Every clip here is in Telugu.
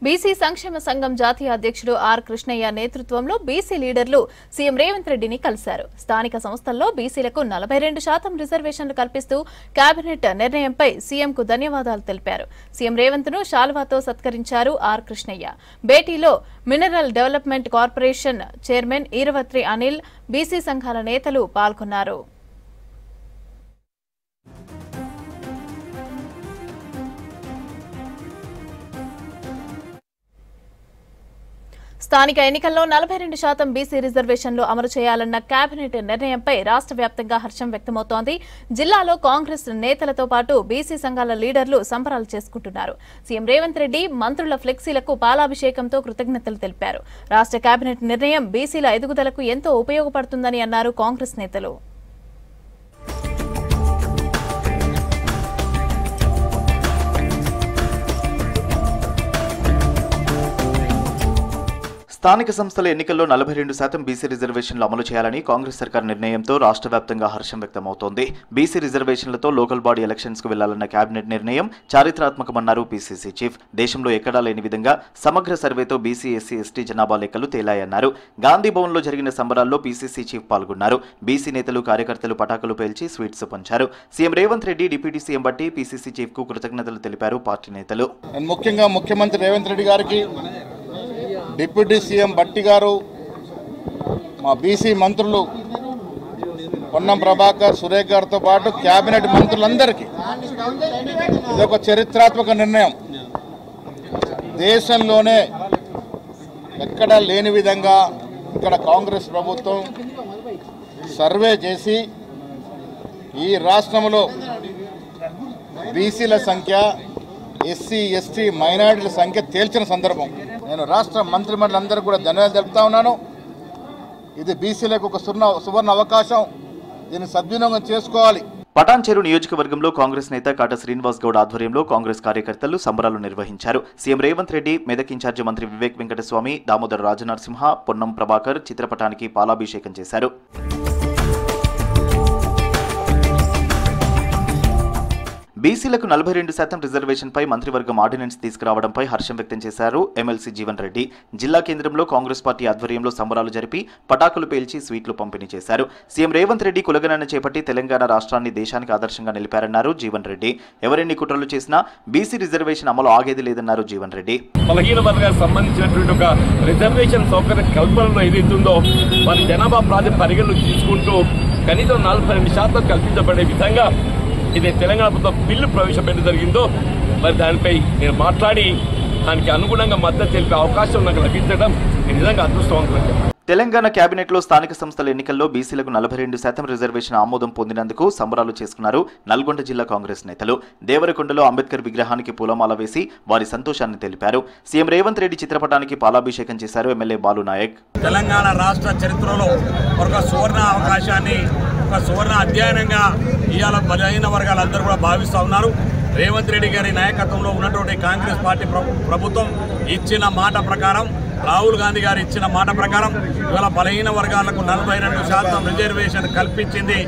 బీసీ సంక్షేమ సంఘం జాతీయ అధ్యక్షుడు ఆర్ కృష్ణయ్య నేతృత్వంలో బీసీ లీడర్లు సీఎం రేవంత్ రెడ్డిని కలిశారు. స్థానిక సంస్థల్లో బీసీలకు 42% రిజర్వేషన్లు కల్పిస్తూ కేబినెట్ నిర్ణయంపై సీఎంకు ధన్యవాదాలు తెలిపారు. సీఎం రేవంత్ ను శాలువాతో సత్కరించారు ఆర్ కృష్ణయ్య. భేటీలో mineral development corporation chairman Eravatri Anil, BC సంఘాల నేతలు పాల్గొన్నారు. స్థానిక ఎన్నికల్లో 42% బీసీ రిజర్వేషన్లు అమలు చేయాలన్న కేబినెట్ నిర్ణయంపై రాష్ట్ర వ్యాప్తంగా హర్షం వ్యక్తమవుతోంది. జిల్లాలో కాంగ్రెస్ నేతలతో పాటు బీసీ సంఘాల లీడర్లు సంబరాలు చేసుకుంటున్నారు. సీఎం రేవంత్ రెడ్డి మంత్రుల ఫ్లెక్సీలకు పాలాభిషేకంతో కృతజ్ఞతలు తెలిపారు. రాష్ట్ర కేబినెట్ నిర్ణయం బీసీల ఎదుగుదలకు ఎంతో ఉపయోగపడుతుందని అన్నారు కాంగ్రెస్ నేతలు. స్థానిక సంస్థల ఎన్నికల్లో 42% బీసీ రిజర్వేషన్లు అమలు చేయాలని కాంగ్రెస్ సర్కార్ నిర్ణయంతో రాష్ట్ర వ్యాప్తంగా హర్షం వ్యక్తమవుతోంది. బీసీ రిజర్వేషన్లతో లోకల్ బాడీ ఎలక్షన్స్ కు వెళ్లాలన్న కేబినెట్ నిర్ణయం చారిత్రాత్మకమన్నారు పీసీసీ చీఫ్. దేశంలో ఎక్కడా లేని విధంగా సమగ్ర సర్వేతో బీసీ, ఎస్సీ, ఎస్టీ జనాభా లెక్కలు తేలాయన్నారు. గాంధీ భవన్ లో జరిగిన సంబరాల్లో పీసీసీ చీఫ్ పాల్గొన్నారు. బీసీ నేతలు, కార్యకర్తలు పటాకులు పేల్చి స్వీట్స్ పంచారు. CM Revanth Reddy, deputy CM Bhatti PCC chief కు కృతజ్ఞతలు తెలిపారు పార్టీ నేతలు. ముఖ్యంగా ముఖ్యమంత్రి రేవంత్ రెడ్డి గారికి, డిప్యూటీ సీఎం బట్టి గారు, మా బీసీ మంత్రులు పొన్నం ప్రభాకర్, సురేఖ్ గారితో పాటు కేబినెట్ మంత్రులందరికీ ఇదొక చరిత్రాత్మక నిర్ణయం. దేశంలోనే ఎక్కడా లేని విధంగా ఇక్కడ కాంగ్రెస్ ప్రభుత్వం సర్వే చేసి ఈ రాష్ట్రంలో బీసీల సంఖ్య, ఎస్సీ, ఎస్టీ, మైనారిటీల సంఖ్య తేల్చిన సందర్భం. నేను రాష్ట్ర మంత్రిమండలందరికీ కూడా ధన్యవాదాలు తెలుపుతా ఉన్నాను. ఇది బీసీలకు ఒక సువర్ణ అవకాశం, దీన్ని సద్వినియోగం చేసుకోవాలి. పటాన్చెరు నియోజకవర్గంలో కాంగ్రెస్ నేత కాట శ్రీనివాస్ గౌడ్ ఆధ్వర్యంలో కాంగ్రెస్ కార్యకర్తలు సంబరాలు నిర్వహించారు. సీఎం రేవంత్ రెడ్డి, మెదక్ ఇన్ఛార్జి మంత్రి వివేక్ వెంకటస్వామి, దామోదర్ రాజనరసింహ, పొన్నం ప్రభాకర్ చిత్రపటానికి పాలాభిషేకం చేశారు. బీసీలకు 42% రిజర్వేషన్పై మంత్రివర్గం ఆర్డినెన్స్ తీసుకురావడంపై హర్షం వ్యక్తం చేశారు ఎమ్మెల్సీ జీవన్ రెడ్డి. జిల్లా కేంద్రంలో కాంగ్రెస్ పార్టీ ఆధ్వర్యంలో సంబరాలు జరిపి పటాకులు పేల్చి స్వీట్లు పంపిణీ చేశారు. సీఎం రేవంత్ రెడ్డి కులగణన చేపట్టి తెలంగాణ రాష్ట్రాన్ని దేశానికి ఆదర్శంగా నిలిపారన్నారు జీవన్ రెడ్డి. ఎవరెన్ని కుట్రలు చేసినా బీసీ రిజర్వేషన్ అమలు ఆగేది లేదన్నారు జీవన్ రెడ్డి. బలహీన వర్గాలకు సంబంధించినటువంటి ఒక రిజర్వేషన్ సౌకర్య కల్పనలో ఏదైతుందో వారి జనాభా ప్రాజెక్ట్ పరిగణలోకి తీసుకుంటూ కనీసం 42% కల్పించబడే విధంగా ఇది తెలంగాణ ప్రభుత్వం బిల్లు ప్రవేశపెట్టడం జరిగిందో మరి దానిపై నేను మాట్లాడి దానికి అనుగుణంగా మద్దతు తెలిపే అవకాశం నాకు లభించడం నిజంగా అదృష్టవంతం. తెలంగాణ కేబినెట్లో స్థానిక సంస్థల ఎన్నికల్లో బీసీలకు 42% రిజర్వేషన్ ఆమోదం పొందినందుకు సంబరాలు చేసుకున్నారు నల్గొండ జిల్లా కాంగ్రెస్ నేతలు. దేవరకొండలో అంబేద్కర్ విగ్రహానికి పూలమాల వేసి వారి సంతోషాన్ని తెలిపారు. సీఎం రేవంత్ రెడ్డి చిత్రపటానికి పాలాభిషేకం చేశారు ఎమ్మెల్యే బాలు నాయక్. తెలంగాణ రాష్ట్ర చరిత్రలో ఒక సువర్ణ అవకాశాన్ని, ఒక సువర్ణ అధ్యయనంగా ఇవాళ బలహీన వర్గాలందరూ కూడా భావిస్తూ ఉన్నారు. రేవంత్ రెడ్డి గారి నాయకత్వంలో ఉన్నటువంటి కాంగ్రెస్ పార్టీ ప్రభుత్వం ఇచ్చిన మాట ప్రకారం, రాహుల్ గాంధీ గారు ఇచ్చిన మాట ప్రకారం ఇవాళ బలహీన వర్గాలకు 42% రిజర్వేషన్ కల్పించింది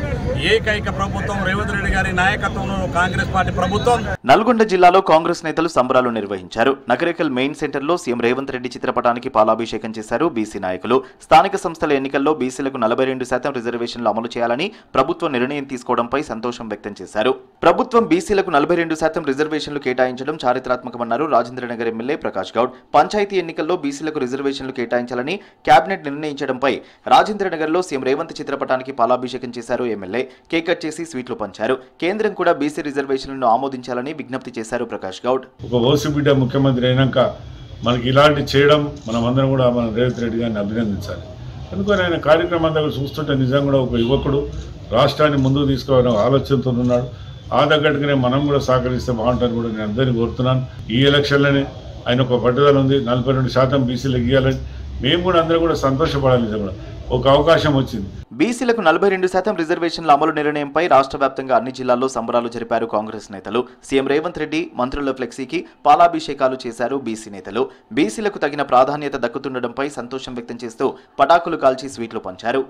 ఏకైక ప్రభుత్వం రేవంత్ రెడ్డి గారి నాయకత్వంలో కాంగ్రెస్ పార్టీ ప్రభుత్వం. నల్గొండ జిల్లాలో కాంగ్రెస్ నేతలు సంబరాలు నిర్వహించారు. నగరేకల్ మెయిన్ సెంటర్లో సీఎం రేవంత్ రెడ్డి చిత్రపటానికి పాలాభిషేకం చేశారు బీసీ నాయకులు. స్థానిక సంస్థల ఎన్నికల్లో బీసీలకు 42% రిజర్వేషన్లు అమలు చేయాలని ప్రభుత్వం నిర్ణయం తీసుకోవడంపై సంతోషం వ్యక్తం చేశారు. ప్రభుత్వం బీసీలకు 42% రిజర్వేషన్లు కేటాయించడం చారిత్రాత్మకమన్నారు రాజేంద్రనగర్ ఎమ్మెల్యే ప్రకాష్ గౌడ్. పంచాయతీ ఎన్నికల్లో బీసీలకు రిజర్వేషన్లు కేటాయించాలని కేబినెట్ నిర్ణయించడంపై రాజేంద్రనగర్లో సీఎం రేవంత్ చిత్రపటానికి పాలాభిషేకం చేశారు ఎమ్మెల్యే. కేక్ కట్ చేసి స్వీట్లు పంచారు. కేంద్రం కూడా బీసీ రిజర్వేషన్లను ఆమోదించాలని విజ్ఞప్తి చేశారు ప్రకాష్ గౌడ్. ఒక ఓసీబీట ముఖ్యమంత్రి అయినాక మనకి ఇలాంటి చేయడం మనం అందరం కూడా మన రేవంత్ రెడ్డి గారిని అభినందించాలి. అందుకని ఆయన కార్యక్రమం అంతా చూస్తుంటే నిజంగా కూడా ఒక యువకుడు రాష్ట్రాన్ని ముందుకు తీసుకోవాలని ఆలోచనతో ఉన్నాడు. ఆ తగ్గట్టుగానే మనం కూడా సహకరిస్తే బాగుంటుందని కూడా నేను అందరినీ కోరుతున్నాను. ఈ ఎలక్షన్లోనే ఆయన ఒక పట్టుదల ఉంది, 42% బీసీలకు ఇవ్వాలని. మేము కూడా అందరూ కూడా సంతోషపడాలి. నిజంగా ఒక అవకాశం వచ్చింది. బీసీలకు 42% రిజర్వేషన్ల అమలు నిర్ణయంపై రాష్ట్ర వ్యాప్తంగా అన్ని జిల్లాల్లో సంబరాలు జరిపారు కాంగ్రెస్ నేతలు. సీఎం రేవంత్ రెడ్డి మంత్రుల ఫ్లెక్సీకి పాలాభిషేకాలు చేశారు బీసీ నేతలు. బీసీలకు తగిన ప్రాధాన్యత దక్కుతుండటంపై సంతోషం వ్యక్తం చేస్తూ పటాకులు కాల్చి స్వీట్లు పంచారు.